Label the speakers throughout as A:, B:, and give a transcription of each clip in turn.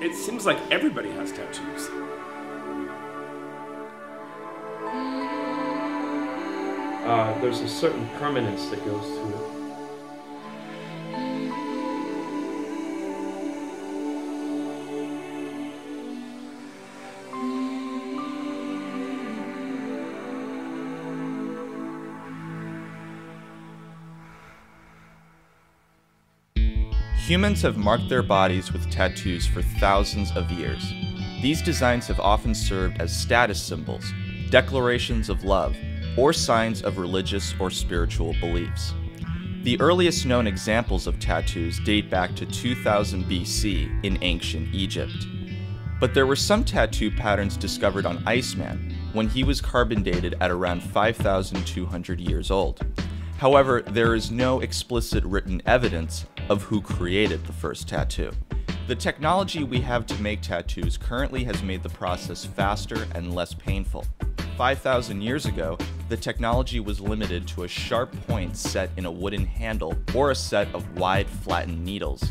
A: it seems like everybody has tattoos.
B: There's a certain permanence that goes to it.
C: Humans have marked their bodies with tattoos for thousands of years. These designs have often served as status symbols, declarations of love, or signs of religious or spiritual beliefs. The earliest known examples of tattoos date back to 2000 BC in ancient Egypt. But there were some tattoo patterns discovered on Iceman when he was carbon dated at around 5,200 years old. However, there is no explicit written evidence of who created the first tattoo. The technology we have to make tattoos currently has made the process faster and less painful. 5,000 years ago, the technology was limited to a sharp point set in a wooden handle or a set of wide, flattened needles.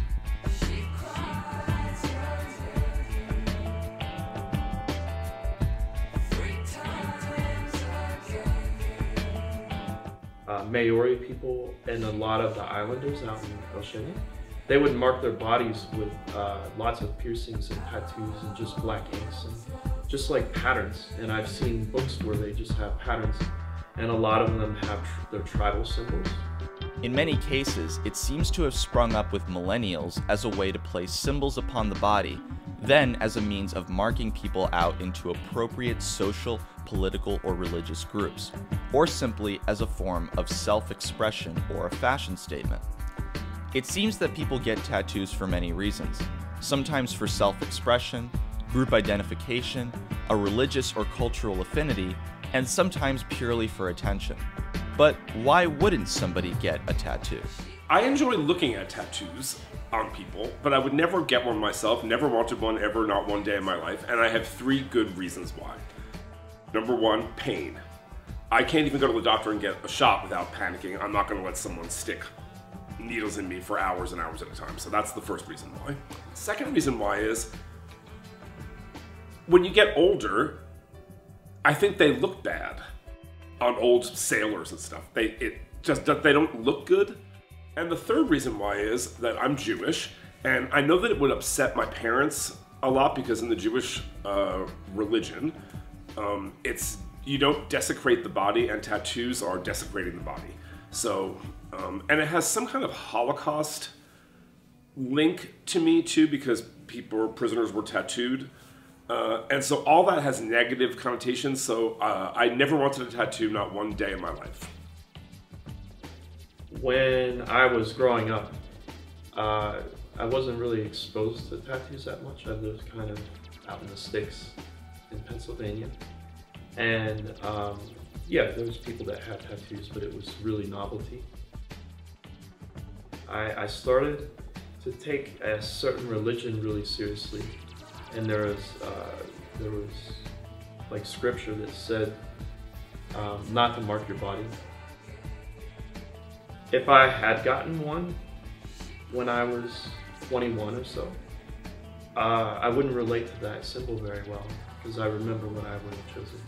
B: Maori people and a lot of the islanders out in Oceania, they would mark their bodies with lots of piercings and tattoos and just black inks and just like patterns. And I've seen books where they just have patterns, and a lot of them have their tribal symbols.
C: In many cases, it seems to have sprung up with millennials as a way to place symbols upon the body, then as a means of marking people out into appropriate social, political, or religious groups, or simply as a form of self-expression or a fashion statement. It seems that people get tattoos for many reasons, sometimes for self-expression, group identification, a religious or cultural affinity, and sometimes purely for attention. But why wouldn't somebody get a tattoo?
A: I enjoy looking at tattoos on people, but I would never get one myself, never wanted one ever, not one day in my life, and I have 3 good reasons why. Number 1, pain. I can't even go to the doctor and get a shot without panicking. I'm not going to let someone stick needles in me for hours and hours at a time, so that's the first reason why. Second reason why is, when you get older, I think they look bad on old sailors and stuff. They don't look good. And the third reason why is that I'm Jewish, and I know that it would upset my parents a lot because in the Jewish religion, you don't desecrate the body, and tattoos are desecrating the body. So, and it has some kind of Holocaust link to me too, because prisoners were tattooed. And so all that has negative connotations, so I never wanted a tattoo, not one day in my life.
B: When I was growing up, I wasn't really exposed to tattoos that much. I lived kind of out in the sticks in Pennsylvania. And yeah, there was people that had tattoos, but it was really novelty. I started to take a certain religion really seriously. And there was like scripture that said not to mark your body. If I had gotten one when I was 21 or so, I wouldn't relate to that symbol very well, because I remember what I would have chosen.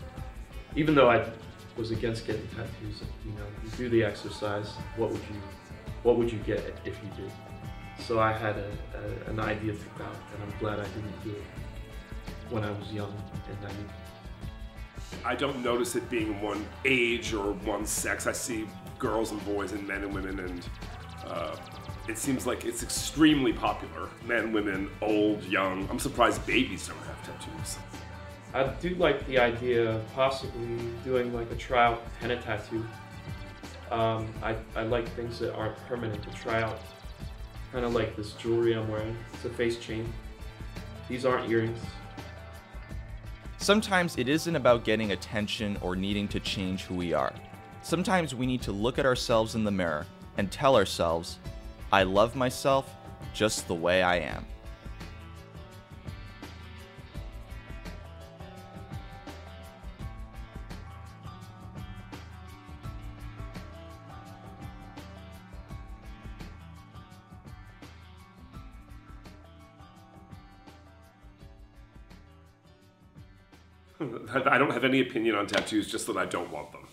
B: Even though I was against getting tattoos, you know, you do the exercise, what would you get if you did? So I had an idea picked out, and I'm glad I didn't do it when I was young and naive.
A: I don't notice it being one age or one sex. I see girls and boys and men and women, and it seems like it's extremely popular. Men, women, old, young. I'm surprised babies don't have tattoos.
B: I do like the idea of possibly doing like a tryout henna tattoo. I like things that aren't permanent to try out. Kind of like this jewelry I'm wearing. It's a face chain. These aren't earrings.
C: Sometimes it isn't about getting attention or needing to change who we are. Sometimes we need to look at ourselves in the mirror and tell ourselves, I love myself just the way I am.
A: I don't have any opinion on tattoos, just that I don't want them.